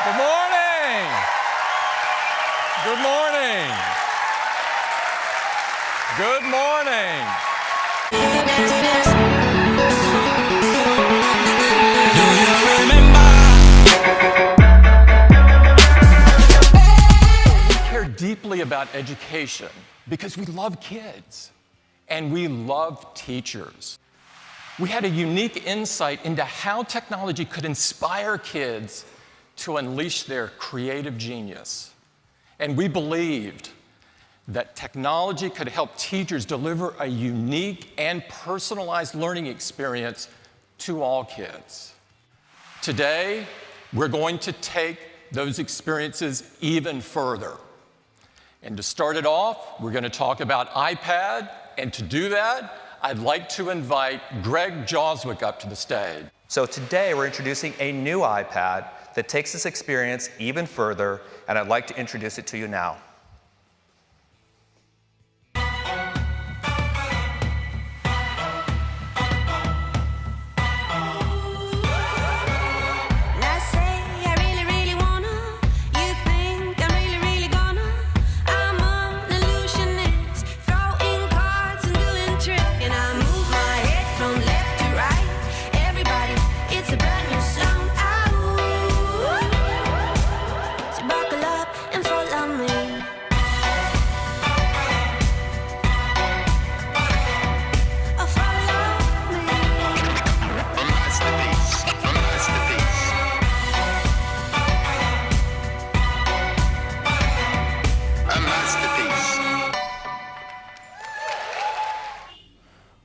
Good morning. Good morning. Good morning. Do you remember? We care deeply about education because we love kids and we love teachers. We had a unique insight into how technology could inspire kids to unleash their creative genius. And we believed that technology could help teachers deliver a unique and personalized learning experience to all kids. Today, we're going to take those experiences even further. And to start it off, we're going to talk about iPad. And to do that, I'd like to invite Greg Joswick up to the stage. So today we're introducing a new iPad that takes this experience even further, and I'd like to introduce it to you now.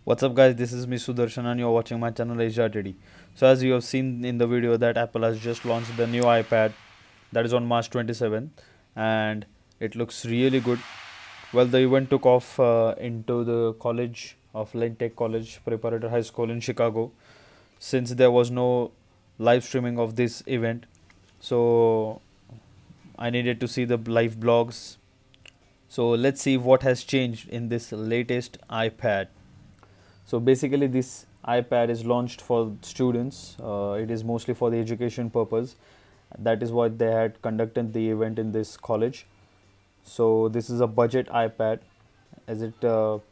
What's up guys, this is me Sudarshan and you're watching my channel SJRTD. So as you have seen in the video that Apple has just launched the new iPad that is on March 27th and it looks really good. Well, the event took off into the college of Lane Tech College Preparatory High School in Chicago, since there was no live streaming of this event. So I needed to see the live blogs. So let's see what has changed in this latest iPad. So basically this iPad is launched for students. It is mostly for the education purpose. That is why they had conducted the event in this college. So this is a budget iPad as it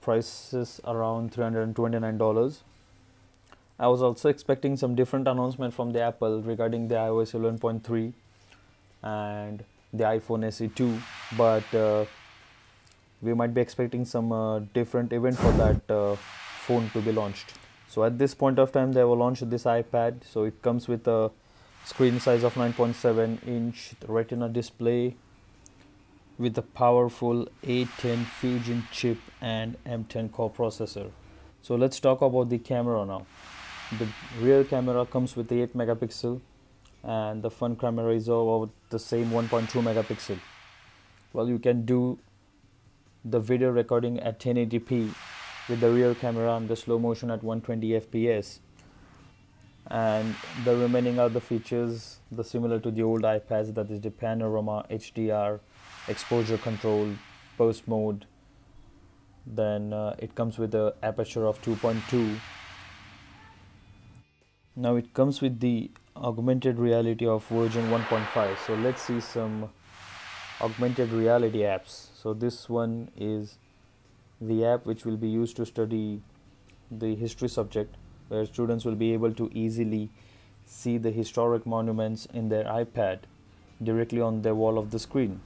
prices around $329. I was also expecting some different announcement from the Apple regarding the iOS 11.3 and the iPhone SE 2, but we might be expecting some different event for that phone to be launched. So at this point of time they will launch this iPad. So it comes with a screen size of 9.7-inch Retina display with a powerful A10 Fusion Chip and M10 core processor. So let's talk about the camera now. The rear camera comes with the 8 megapixel and the front camera is over the same 1.2 megapixel. Well, you can do the video recording at 1080p with the rear camera and the slow motion at 120 fps, and the remaining other features the similar to the old iPads, that is the panorama, HDR, exposure control, burst mode. Then it comes with the aperture of 2.2. Now it comes with the augmented reality of version 1.5. so let's see some augmented reality apps. So this one is the app which will be used to study the history subject, where students will be able to easily see the historic monuments in their iPad directly on the wall of the screen.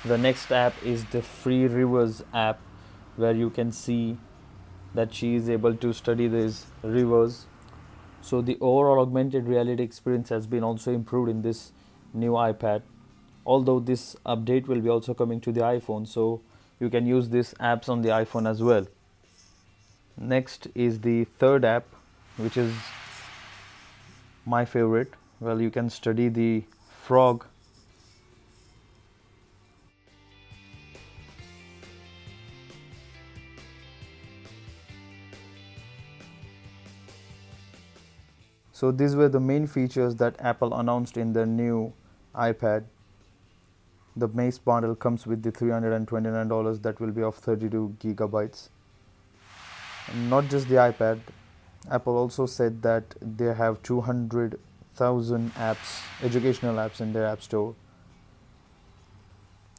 The next app is the Free Rivers app, where you can see that she is able to study these rivers. So the overall augmented reality experience has been also improved in this new iPad. Although this update will be also coming to the iPhone, so you can use these apps on the iPhone as well. Next is the third app, which is my favorite. Well, you can study the frog. So these were the main features that Apple announced in the new iPad. The base bundle comes with the $329 that will be of 32 gigabytes. And not just the iPad, Apple also said that they have 200 1,000 apps, educational apps in their app store.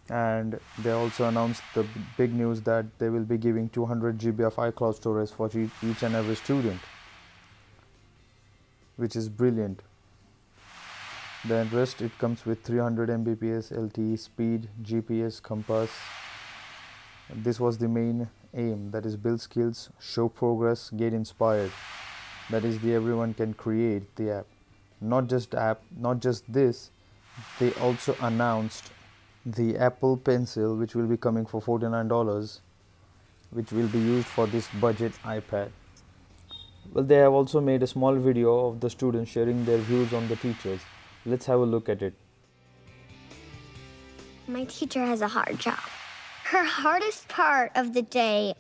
And they also announced the big news that they will be giving 200 GB of iCloud storage for each and every student, which is brilliant. The rest, it comes with 300 Mbps LTE speed, GPS, compass. This was the main aim, that is build skills, show progress, get inspired. That is the everyone can create the app. Not just this, they also announced the Apple Pencil, which will be coming for $49, which will be used for this budget iPad. Well, they have also made a small video of the students sharing their views on the teachers. Let's have a look at it. My teacher has a hard job. Her hardest part of the day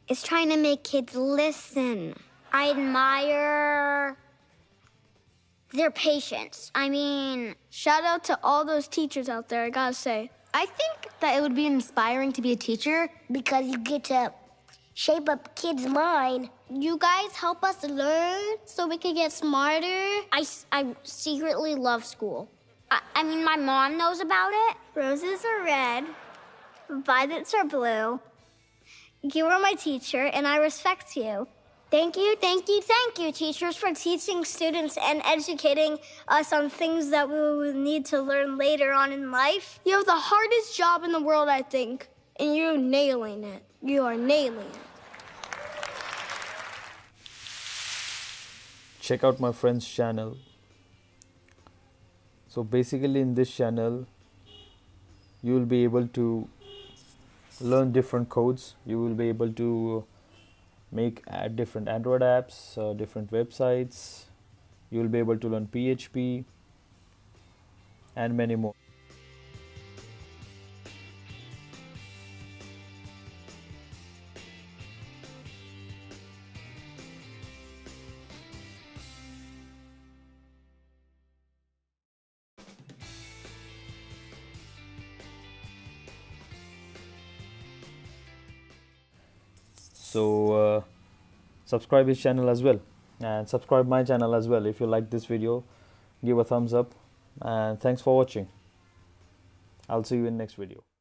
is trying to make kids listen. I admire their patience. I mean, shout out to all those teachers out there, I gotta say. I think that it would be inspiring to be a teacher because you get to shape up kids' mind. You guys help us learn so we can get smarter. I secretly love school. I mean, my mom knows about it. Roses are red, violets are blue. You are my teacher, and I respect you. Thank you, teachers, for teaching students and educating us on things that we will need to learn later on in life. You have the hardest job in the world, I think, and you're nailing it. You are nailing it. Check out my friend's channel. So basically in this channel, you will be able to learn different codes. You will be able to make different Android apps, different websites. You will be able to learn PHP and many more. So subscribe his channel as well, and subscribe my channel as well. If you like this video, give a thumbs up, and thanks for watching. I'll see you in next video.